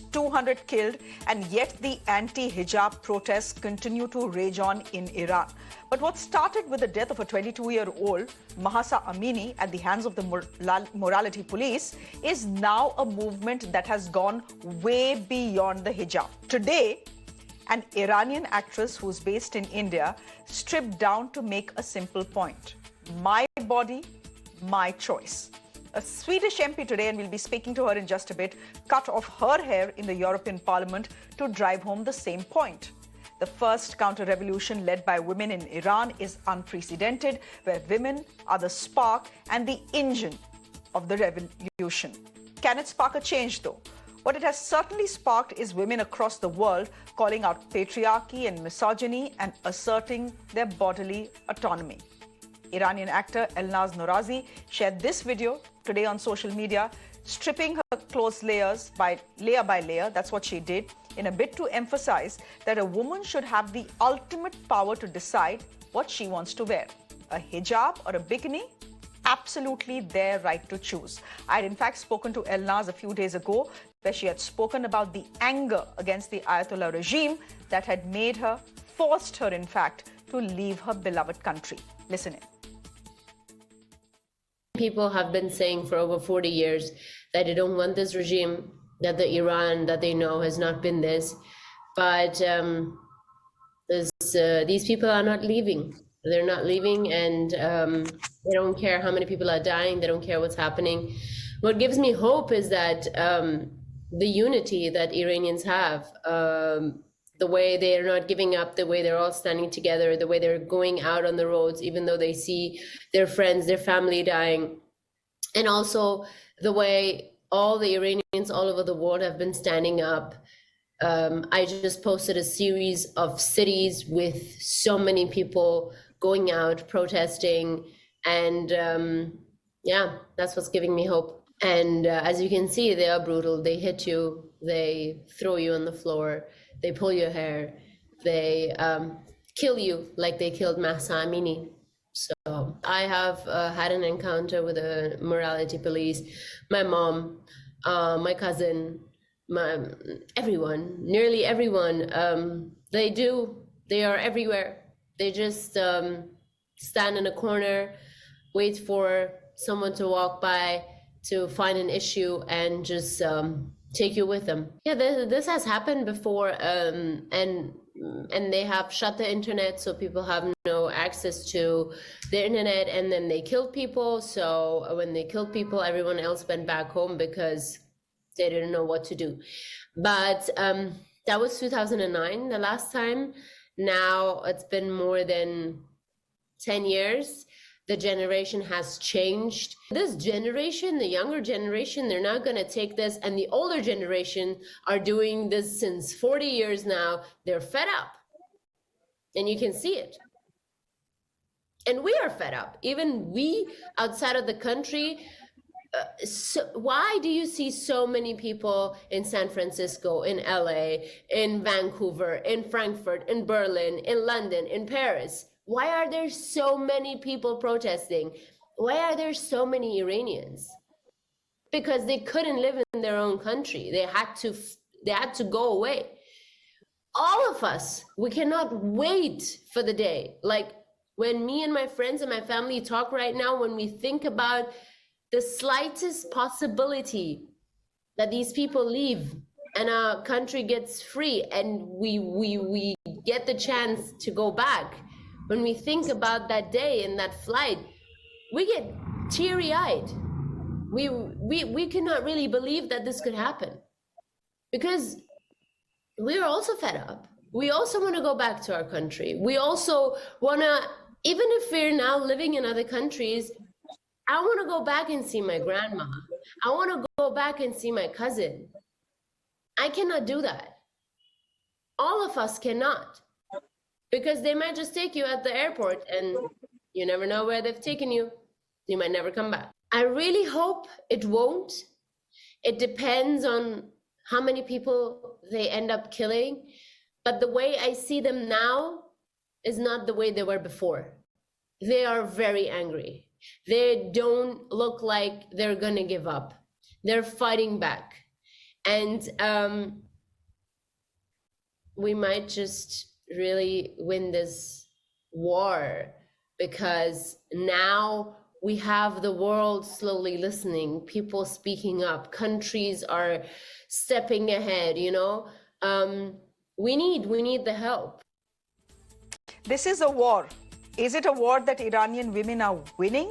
least 200 killed, and yet the anti-hijab protests continue to rage on in Iran. But what started with the death of a 22-year-old, Mahsa Amini, at the hands of the morality police, is now a movement that has gone way beyond the hijab. Today, an Iranian actress who's based in India stripped down to make a simple point: my body, my choice. A Swedish MP today, and we'll be speaking to her in just a bit, cut off her hair in the European Parliament to drive home the same point. The first counter-revolution led by women in Iran is unprecedented, where women are the spark and the engine of the revolution. Can it spark a change, though? What it has certainly sparked is women across the world calling out patriarchy and misogyny and asserting their bodily autonomy. Iranian actor Elnaz Norazi shared this video today on social media, stripping her clothes layer by layer, that's what she did, in a bid to emphasize that a woman should have the ultimate power to decide what she wants to wear. A hijab or a bikini? Absolutely their right to choose. I had in fact spoken to Elnaz a few days ago, where she had spoken about the anger against the Ayatollah regime that had forced her in fact, to leave her beloved country. Listen in. People have been saying for over 40 years that they don't want this regime, that the Iran that they know has not been this. But these people are not leaving. They're not leaving, and they don't care how many people are dying. They don't care what's happening. What gives me hope is that the unity that Iranians have, the way they're not giving up, the way they're all standing together, the way they're going out on the roads, even though they see their friends, their family dying. And also the way all the Iranians all over the world have been standing up. I just posted a series of cities with so many people going out, protesting. And yeah, that's what's giving me hope. And as you can see, they are brutal. They hit you, they throw you on the floor, they pull your hair, they kill you like they killed Mahsa Amini. So I have had an encounter with the morality police. My mom, my cousin, everyone, nearly everyone, they are everywhere. They just stand in a corner, wait for someone to walk by to find an issue and just take you with them. Yeah, this has happened before, and they have shut the internet, so people have no access to the internet, and then they killed people. So when they killed people, everyone else went back home because they didn't know what to do. But that was 2009, the last time. Now it's been more than 10 years. The generation has changed. This generation, the younger generation, they're not going to take this. And the older generation are doing this since 40 years now. They're fed up. And you can see it. And we are fed up. Even we outside of the country. So why do you see so many people in San Francisco, in LA, in Vancouver, in Frankfurt, in Berlin, in London, in Paris? Why are there so many people protesting? Why are there so many Iranians? Because they couldn't live in their own country. They had to go away. All of us, we cannot wait for the day. Like when me and my friends and my family talk right now, when we think about the slightest possibility that these people leave and our country gets free and we get the chance to go back. When we think about that day and that flight, we get teary-eyed. We cannot really believe that this could happen, because we're also fed up. We also want to go back to our country. We also want to, even if we're now living in other countries, I want to go back and see my grandma. I want to go back and see my cousin. I cannot do that. All of us cannot. Because they might just take you at the airport and you never know where they've taken you. You might never come back. I really hope it won't. It depends on how many people they end up killing. But the way I see them now is not the way they were before. They are very angry. They don't look like they're gonna give up. They're fighting back. And we might just really win this war, because now we have the world slowly listening, people speaking up, countries are stepping ahead, you know. We need the help. This is a war. Is it a war that Iranian women are winning?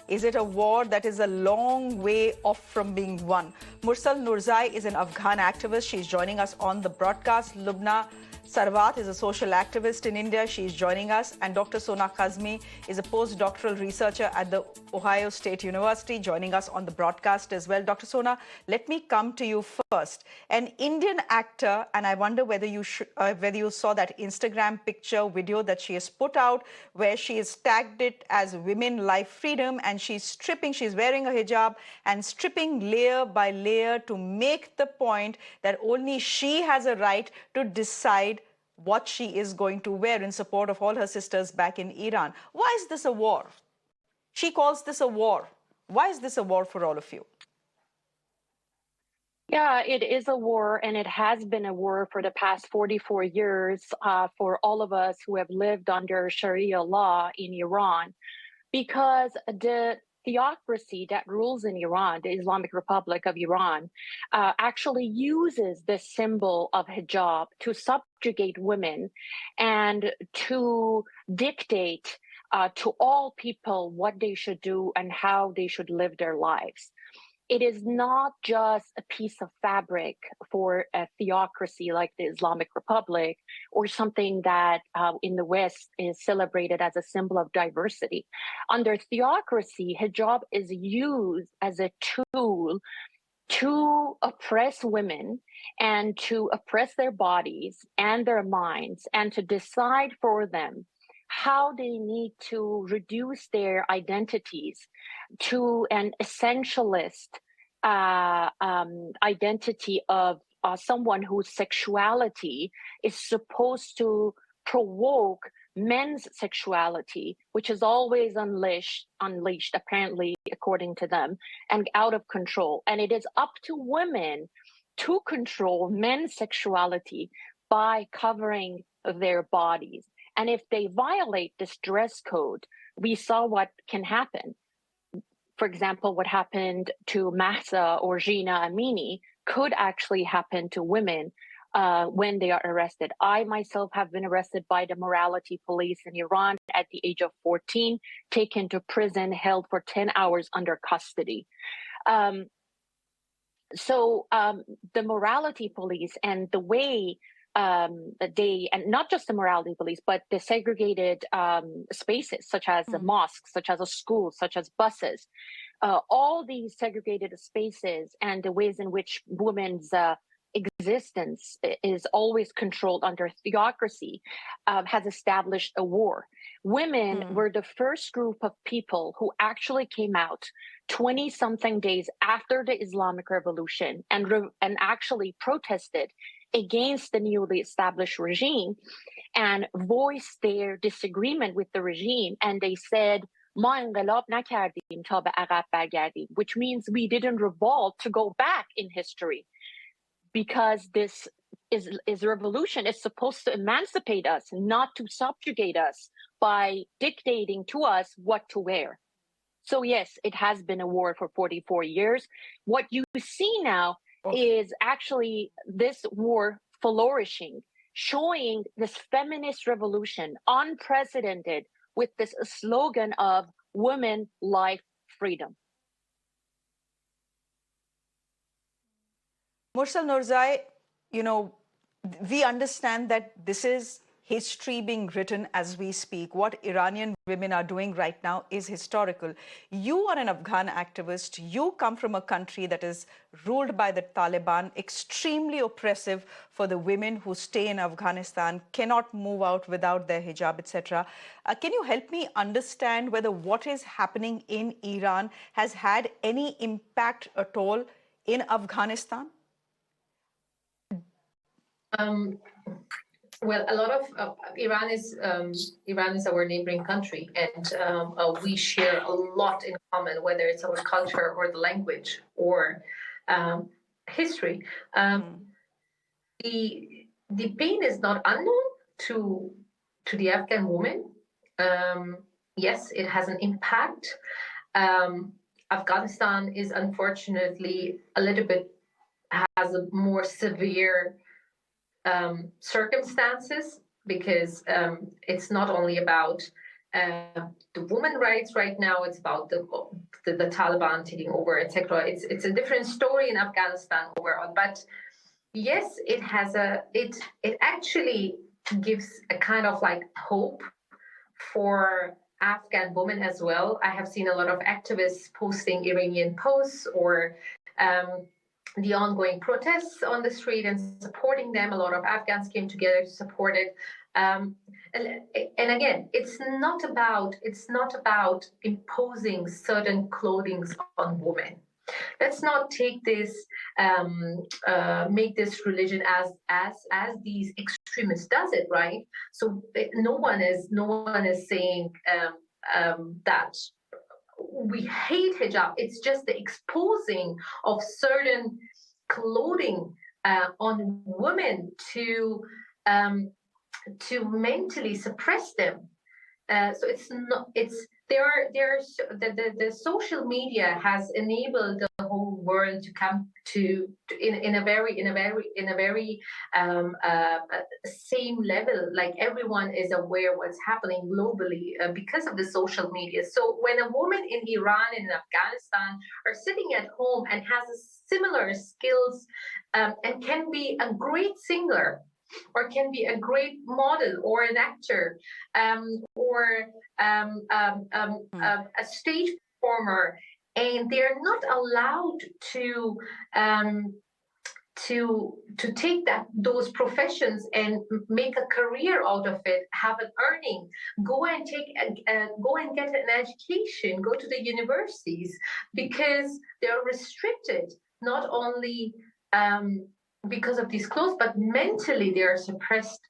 Is it a war that is a long way off from being won? Mursal Nurzai is an Afghan activist. She's joining us on the broadcast. Lubna Sarwat is a social activist in India. She's joining us. And Dr. Sona Kazemi is a postdoctoral researcher at the Ohio State University, joining us on the broadcast as well. Dr. Sona, let me come to you first. An Indian actor, and I wonder whether you saw that Instagram picture video that she has put out, where she has tagged it as Women Life Freedom, and she's wearing a hijab and stripping layer by layer to make the point that only she has a right to decide what she is going to wear in support of all her sisters back in Iran. Why is this a war? She calls this a war. Why is this a war for all of you? Yeah, it is a war, and it has been a war for the past 44 years for all of us who have lived under Sharia law in Iran, because the theocracy that rules in Iran, the Islamic Republic of Iran, actually uses the symbol of hijab to subjugate women and to dictate to all people what they should do and how they should live their lives. It is not just a piece of fabric for a theocracy like the Islamic Republic, or something that in the West is celebrated as a symbol of diversity. Under theocracy, hijab is used as a tool to oppress women and to oppress their bodies and their minds, and to decide for them how they need to reduce their identities to an essentialist identity of someone whose sexuality is supposed to provoke men's sexuality, which is always unleashed, apparently, according to them, and out of control. And it is up to women to control men's sexuality by covering their bodies. And if they violate this dress code, we saw what can happen. For example, what happened to Mahsa or Gina Amini could actually happen to women when they are arrested. I myself have been arrested by the morality police in Iran at the age of 14, taken to prison, held for 10 hours under custody. So the morality police and the way and not just the morality police, but the segregated spaces, such as the mosques, such as a school, such as buses, all these segregated spaces and the ways in which women's existence is always controlled under theocracy has established a war. Women were the first group of people who actually came out 20-something days after the Islamic Revolution and actually protested against the newly established regime and voiced their disagreement with the regime. And they said, ما انقلاب نکردیم تا به عقب برگردیم, which means we didn't revolt to go back in history, because this is revolution is supposed to emancipate us, not to subjugate us by dictating to us what to wear. So yes, it has been a war for 44 years. What you see now is actually this war flourishing, showing this feminist revolution, unprecedented, with this slogan of women, life, freedom. Mursal Nurzai, we understand that this is history being written as we speak. What Iranian women are doing right now is historical. You are an Afghan activist. You come from a country that is ruled by the Taliban, extremely oppressive for the women who stay in Afghanistan, cannot move out without their hijab, etc. Can you help me understand whether what is happening in Iran has had any impact at all in Afghanistan? Well, a lot of Iran is our neighboring country, and we share a lot in common, whether it's our culture or the language or history. The pain is not unknown to the Afghan woman. Yes, it has an impact. Afghanistan is unfortunately a little bit has a more severe circumstances because it's not only about the women rights right now. It's about the Taliban taking over, etc. It's a different story in Afghanistan overall. But yes, it has it actually gives a kind of like hope for Afghan women as well. I have seen a lot of activists posting Iranian posts or the ongoing protests on the street and supporting them. A lot of Afghans came together to support it. And again, it's not about imposing certain clothing on women. Let's not take this, make this religion as these extremists does it, right? So no one is saying that we hate hijab. It's just the exposing of certain clothing on women to mentally suppress them. So it's not. It's the social media has enabled the whole world to come to in a very same level. Like everyone is aware what's happening globally because of the social media. So when a woman in Iran and in Afghanistan are sitting at home and has a similar skills and can be a great singer, or can be a great model or an actor, or a stage performer, and they're not allowed to take those professions and make a career out of it, have an earning, go and get an education, go to the universities, because they're restricted not only because of these clothes, but mentally they are suppressed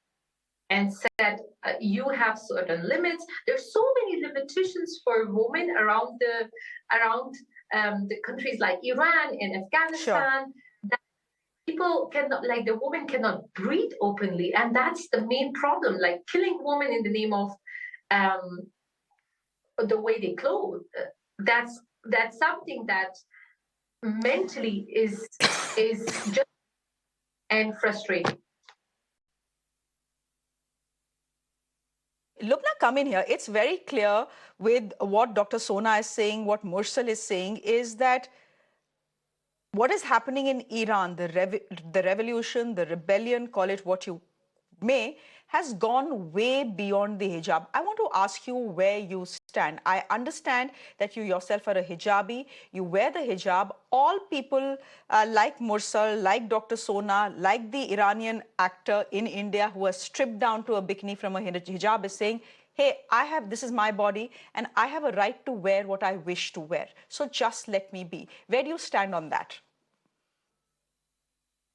and said you have certain limits. There's so many limitations for women around the countries like Iran and Afghanistan. Sure. That people cannot, like the woman cannot breathe openly, and that's the main problem. Like killing women in the name of the way they clothe. That's something that mentally is just and frustrating. Lubna, come in here. It's very clear with what Dr. Sona is saying, what Mursal is saying, is that what is happening in Iran, the revolution, the rebellion, call it what you may, has gone way beyond the hijab. I want to ask you where you stand. I understand that you yourself are a hijabi. You wear the hijab. All people like Mursal, like Dr. Sona, like the Iranian actor in India who has stripped down to a bikini from a hijab is saying, hey, this is my body and I have a right to wear what I wish to wear. So just let me be. Where do you stand on that?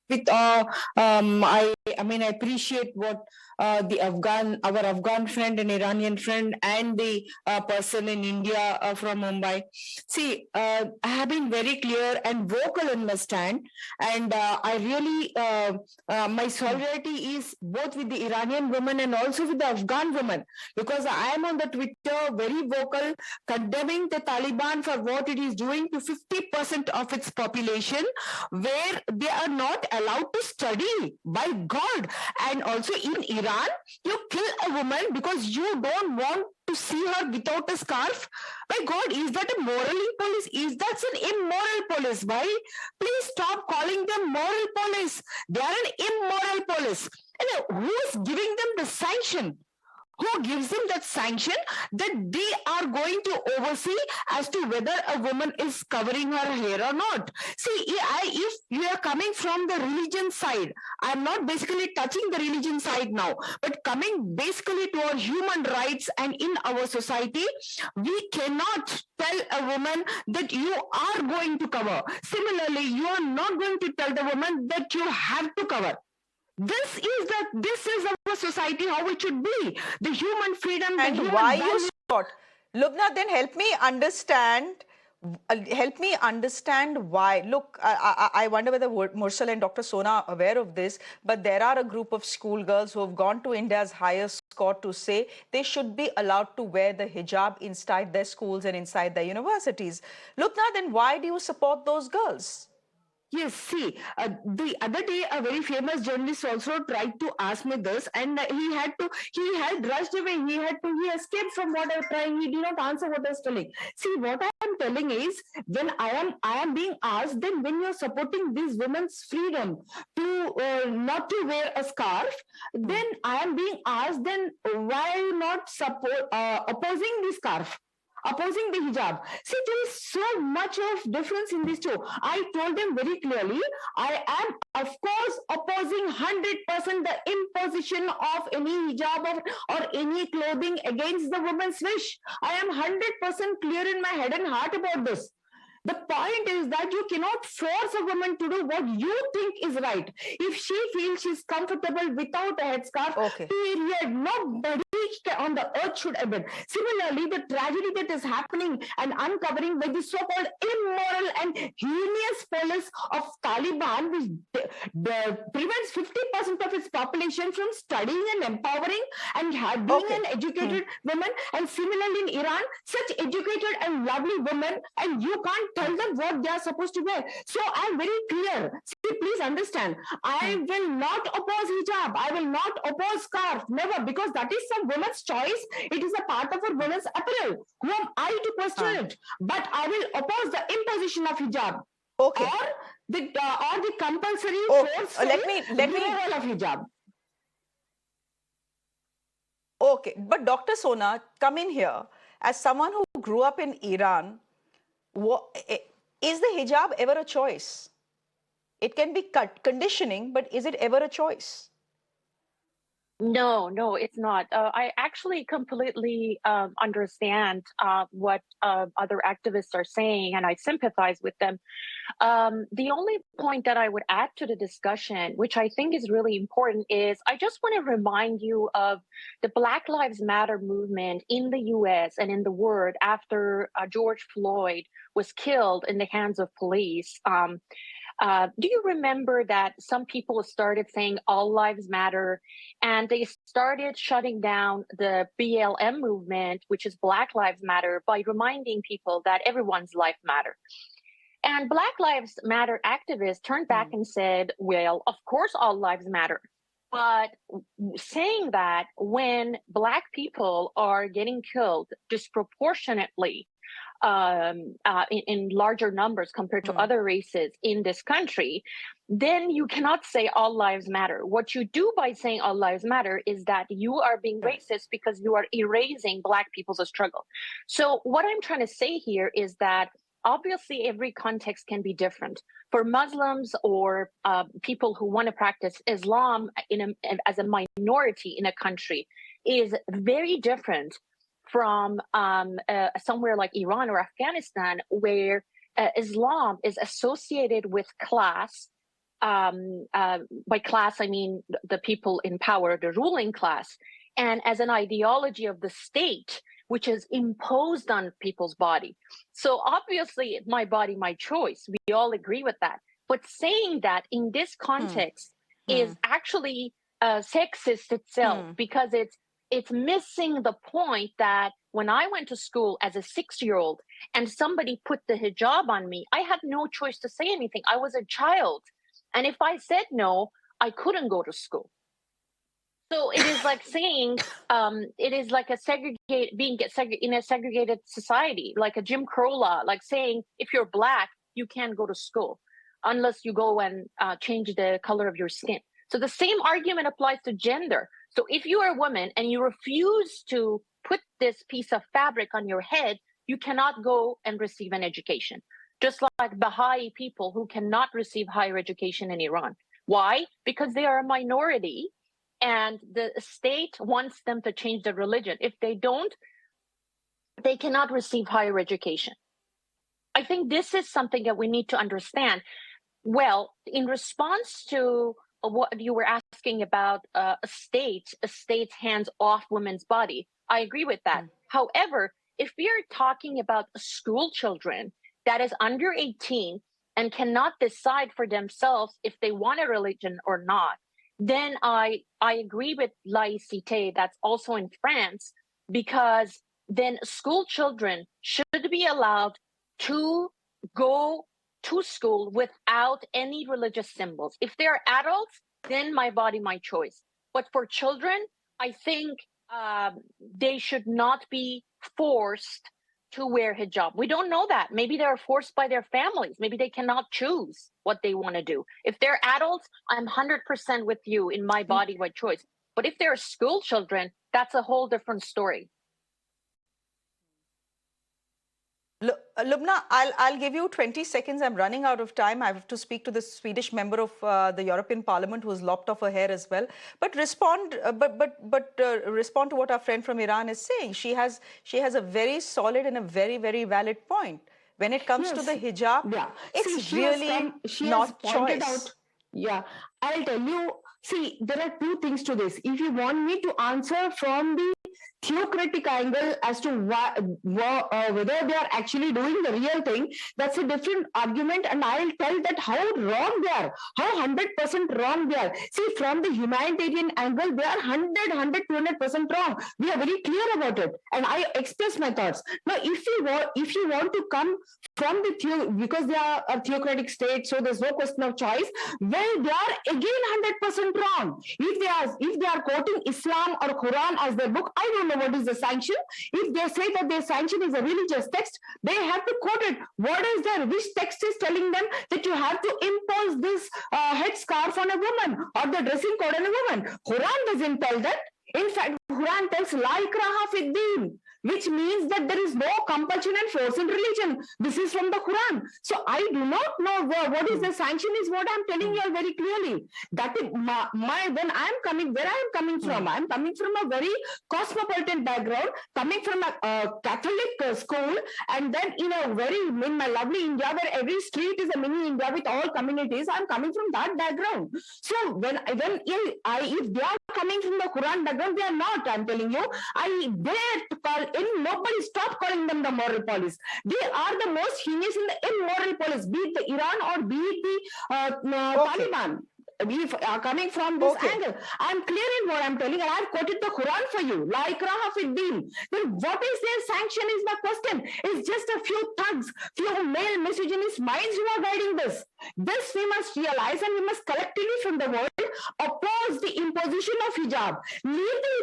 With I appreciate what our Afghan friend and Iranian friend and the person in India from Mumbai. See, I have been very clear and vocal in my stand, and I really my solidarity is both with the Iranian women and also with the Afghan women, because I am on the Twitter very vocal condemning the Taliban for what it is doing to 50% of its population, where they are not allowed to study. By God. And also in Iran, you kill a woman because you don't want to see her without a scarf. By God, is that a moral police? Is that an immoral police? Why? Please stop calling them moral police. They are an immoral police. And who is giving them the sanction? Who gives them that sanction that they are going to oversee as to whether a woman is covering her hair or not? See, if you are coming from the religion side, I'm not basically touching the religion side now, but coming basically to our human rights and in our society, we cannot tell a woman that you are going to cover. Similarly, you are not going to tell the woman that you have to cover. This is our society, how it should be. The human freedom. And why you thought, Lubna, then help me understand Help me understand why. Look, I wonder whether Mursal and Dr. Sona are aware of this, but there are a group of schoolgirls who have gone to India's highest court to say they should be allowed to wear the hijab inside their schools and inside their universities. Look now, then why do you support those girls? Yes, see, the other day a very famous journalist also tried to ask me this, and he had rushed away. He escaped from what I was trying. He did not answer what I was telling. See, what I am telling is, when I am being asked, then when you're supporting these women's freedom to not to wear a scarf, then I am being asked, then why are you not opposing the scarf? Opposing the hijab. See, there is so much of difference in these two. I told them very clearly, I am, of course, opposing 100% the imposition of any hijab or any clothing against the woman's wish. I am 100% clear in my head and heart about this. The point is that you cannot force a woman to do what you think is right. If she feels she's comfortable without a headscarf, period, nobody on the earth should abet. Similarly, the tragedy that is happening and uncovering by the so-called immoral and heinous policy of Taliban, which prevents 50% of its population from studying and empowering and being an educated woman. And similarly in Iran, such educated and lovely women, and you can't tell them what they are supposed to wear. So I'm very clear. See, please understand, I will not oppose hijab. I will not oppose scarf. Never, because that is some woman's choice. It is a part of a woman's apparel. Who am I to question it? But I will oppose the imposition of hijab. Or the compulsory forceful removal of hijab. Okay, but Dr. Sona, come in here. As someone who grew up in Iran, is the hijab ever a choice? It can be conditioning, but is it ever a choice? No, it's not. I actually completely understand what other activists are saying, and I sympathize with them. The only point that I would add to the discussion, which I think is really important, is I just want to remind you of the Black Lives Matter movement in the US and in the world after George Floyd was killed in the hands of police. Do you remember that some people started saying all lives matter, and they started shutting down the BLM movement, which is Black Lives Matter, by reminding people that everyone's life matters? And Black Lives Matter activists turned back and said, well, of course all lives matter. But saying that when Black people are getting killed disproportionately, in larger numbers compared to other races in this country, then you cannot say all lives matter. What you do by saying all lives matter is that you are being racist because you are erasing Black people's struggle. So what I'm trying to say here is that obviously every context can be different. For Muslims or people who want to practice Islam as a minority in a country is very different from somewhere like Iran or Afghanistan, where Islam is associated with class. By class, I mean the people in power, the ruling class, and as an ideology of the state, which is imposed on people's body. So obviously, my body, my choice. We all agree with that. But saying that in this context is actually sexist itself, because it's missing the point that when I went to school as a 6-year-old and somebody put the hijab on me, I had no choice to say anything. I was a child. And if I said no, I couldn't go to school. So it is like saying, it is like in a segregated society, like a Jim Crow law, like saying if you're Black, you can't go to school unless you go and change the color of your skin. So the same argument applies to gender. So if you are a woman and you refuse to put this piece of fabric on your head, you cannot go and receive an education. Just like Baha'i people who cannot receive higher education in Iran. Why? Because they are a minority and the state wants them to change their religion. If they don't, they cannot receive higher education. I think this is something that we need to understand. Well, in response to what you were asking about a state's hands off women's body, I agree with that. However, if we are talking about school children that is under 18 and cannot decide for themselves if they want a religion or not, then I agree with laïcité that's also in France, because then school children should be allowed to go to school without any religious symbols. If they're adults, then my body, my choice. But for children, I think they should not be forced to wear hijab. We don't know that. Maybe they're forced by their families. Maybe they cannot choose what they want to do. If they're adults, I'm 100% with you in my body, my choice. But if they're school children, that's a whole different story. Lubna, I'll give you 20 seconds. I'm running out of time. I have to speak to the Swedish member of the European Parliament who has lopped off her hair as well. But respond, respond to what our friend from Iran is saying. She has a very solid and a very, very valid point. When it comes to the hijab, it's really not choice. Yeah, I'll tell you. See, there are two things to this. If you want me to answer from the theocratic angle as to whether they are actually doing the real thing, that's a different argument, and I'll tell that how wrong they are, how 100% wrong they are. See, from the humanitarian angle, they are 200% wrong. We are very clear about it, and I express my thoughts. Now, if you want to come from the because they are a theocratic state, so there's no question of choice, well, they are again 100% wrong. If they are quoting Islam or Quran as their book, I don't know what is the sanction. If they say that their sanction is a religious text, they have to quote it. What is there? Which text is telling them that you have to impose this headscarf on a woman or the dressing code on a woman? Quran doesn't tell that. In fact, Quran tells la ikraha fid din, which means that there is no compulsion and force in religion. This is from the Quran. So I do not know what is the sanction is what I'm telling you all very clearly. That is when I'm coming, where I am coming from. I'm coming from a very cosmopolitan background, coming from a Catholic school, and then in my lovely India where every street is a mini India with all communities. I'm coming from that background. So if they are coming from the Quran background, they are not. I'm telling you, I dare to call in. Nobody stop calling them the moral police. They are the most heinous in the immoral police, be it the Iran or be it the Taliban. We are coming from this angle. I'm clear in what I'm telling, and I've quoted the Quran for you. La ikraha fid din. Then what is their sanction is the question. It's just a few thugs, few male misogynist minds who are guiding this. This we must realize, and we must collectively from the world oppose the imposition of hijab.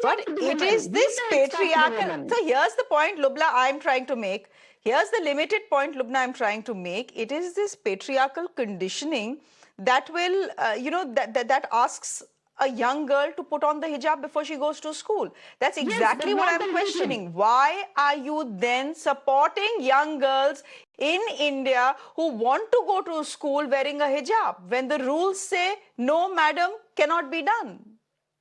But it is this patriarchal. So here's the point, Lubna, I'm trying to make. Here's the limited point, Lubna, I'm trying to make. It is this patriarchal conditioning that will, that asks a young girl to put on the hijab before she goes to school. That's exactly what I'm questioning. Why are you then supporting young girls in India who want to go to school wearing a hijab when the rules say, no, madam, cannot be done?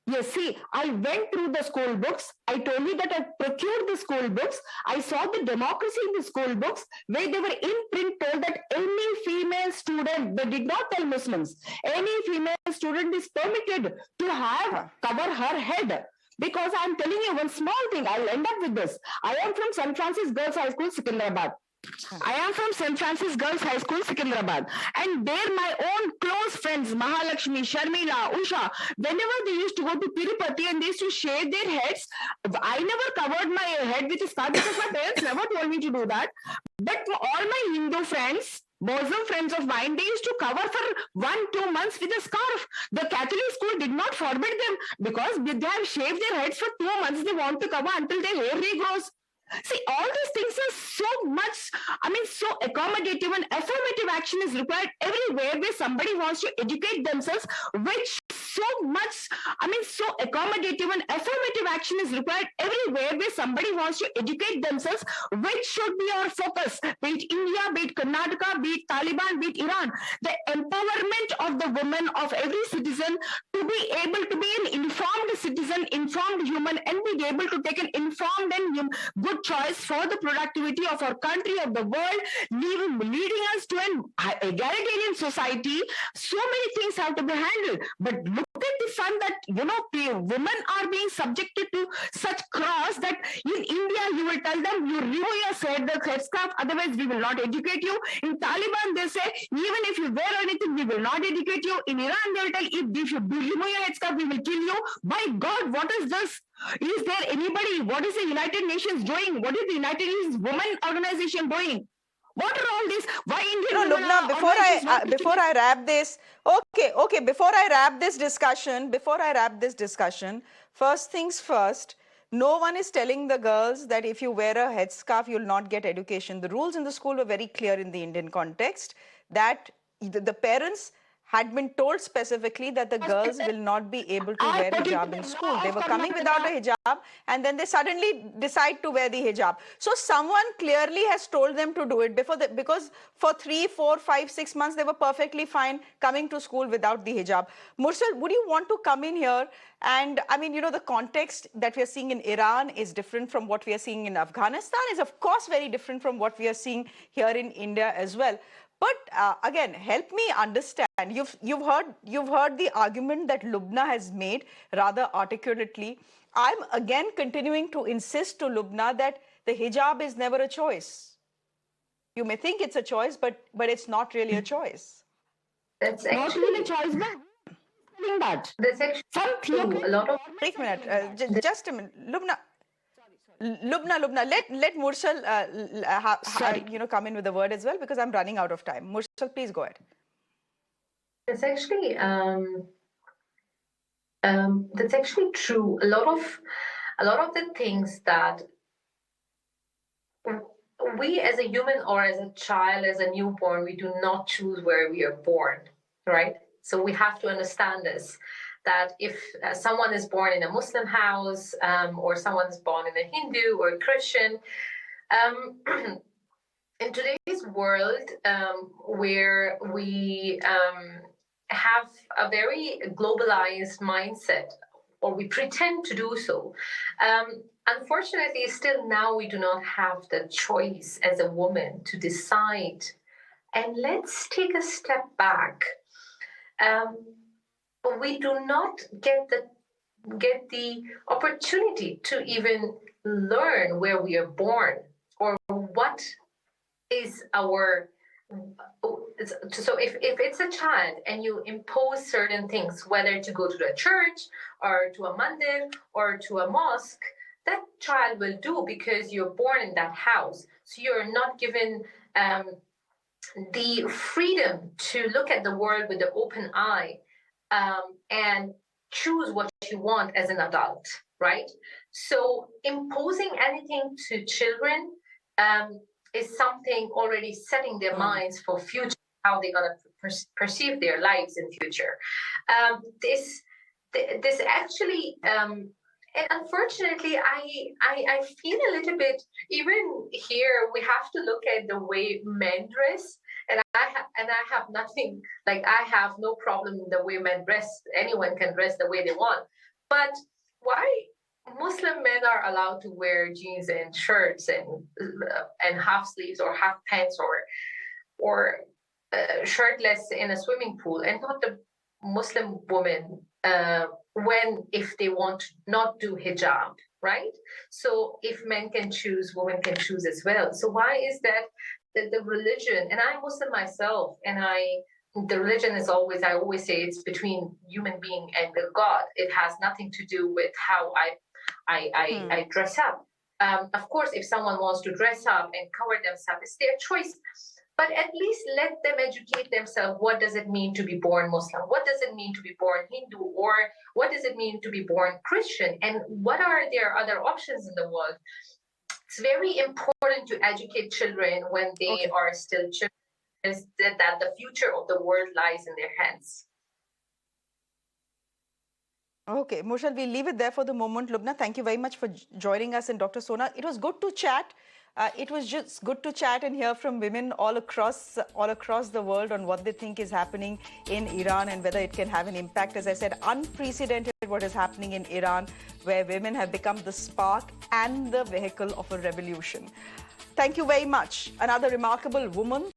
Yes, see, I went through the school books. I told you that I procured the school books. I saw the democracy in the school books where they were in print told that any female student, they did not tell Muslims, any female student is permitted to have cover her head. Because I'm telling you one small thing, I'll end up with this. I am from St. Francis Girls High School, Secunderabad. I am from St. Francis Girls High School, Secunderabad. And there my own close friends, Mahalakshmi, Sharmila, Usha, whenever they used to go to Tirupati and they used to shave their heads, I never covered my head with a scarf because my parents never told me to do that. But for all my Hindu friends, Muslim friends of mine, they used to cover for 1-2 months with a scarf. The Catholic school did not forbid them because they have shaved their heads for 2 months. They want to cover until their hair regrows. See, all these things are so much, so accommodative, and affirmative action is required everywhere where somebody wants to educate themselves, which so much, so accommodative and affirmative action is required everywhere where somebody wants to educate themselves, which should be our focus, be it India, be it Karnataka, be it Taliban, be it Iran. The empowerment of the woman, of every citizen, to be able to be an informed citizen, informed human, and be able to take an informed and good choice for the productivity of our country, of the world, leading us to an egalitarian society. So many things have to be handled. But look at the fun that women are being subjected to such cross that in India you will tell them you remove your headscarf, otherwise we will not educate you. In Taliban they say even if you wear anything we will not educate you. In Iran they will tell if you remove your headscarf we will kill you. By God, what is this? Is there anybody? What is the United Nations doing? What is the United Nations Women Organization doing? What are all these? Why Indian women Lubna, before I wrap this, before I wrap this discussion, first things first, no one is telling the girls that if you wear a headscarf, you'll not get education. The rules in the school were very clear in the Indian context that the parents had been told specifically that the girls will not be able to wear hijab in school. They were coming without a hijab and then they suddenly decide to wear the hijab. So someone clearly has told them to do it because for 3, 4, 5, 6 months they were perfectly fine coming to school without the hijab. Mursal, would you want to come in here? And I mean, the context that we are seeing in Iran is different from what we are seeing in Afghanistan, is of course very different from what we are seeing here in India as well. But again, help me understand. You've heard the argument that Lubna has made rather articulately. I'm again continuing to insist to Lubna that the hijab is never a choice. You may think it's a choice, but it's not really a choice. That's not really a choice, but that. There's actually a lot of. Wait a minute, just a minute, Lubna, let Mursal come in with a word as well, because I'm running out of time. Mursal, please go ahead. It's actually that's actually true. A lot of the things that we as a human or as a child, as a newborn, we do not choose where we are born, right? So we have to understand this, that if someone is born in a Muslim house or someone is born in a Hindu or a Christian, in today's world where we have a very globalized mindset, or we pretend to do so, unfortunately, still now we do not have the choice as a woman to decide. And let's take a step back. We do not get the opportunity to even learn where we are born or what is our. So if it's a child and you impose certain things, whether to go to the church or to a mandir or to a mosque, that child will do because you're born in that house. So you're not given the freedom to look at the world with an open eye and choose what you want as an adult, right? So imposing anything to children is something already setting their minds for future, how they're going to perceive their lives in future. This actually, and unfortunately, I feel a little bit, even here, we have to look at the way men dress. And I have nothing, like I have no problem in the way men dress. Anyone can dress the way they want. But why Muslim men are allowed to wear jeans and shirts and half sleeves or half pants or shirtless in a swimming pool, and not the Muslim woman if they want to not do hijab, right? So if men can choose, women can choose as well. So why is that the religion, and I'm Muslim myself, and the religion is always, I always say it's between human being and the God. It has nothing to do with how I dress up. Of course, if someone wants to dress up and cover themselves, it's their choice. But at least let them educate themselves. What does it mean to be born Muslim? What does it mean to be born Hindu? Or what does it mean to be born Christian? And what are their other options in the world? It's very important to educate children when they are still children, that the future of the world lies in their hands. Okay, Mursal, we'll leave it there for the moment. Lubna, thank you very much for joining us, and Dr. Sona. It was good to chat. It was just good to chat and hear from women all across the world on what they think is happening in Iran and whether it can have an impact. As I said, unprecedented what is happening in Iran, where women have become the spark and the vehicle of a revolution. Thank you very much. Another remarkable woman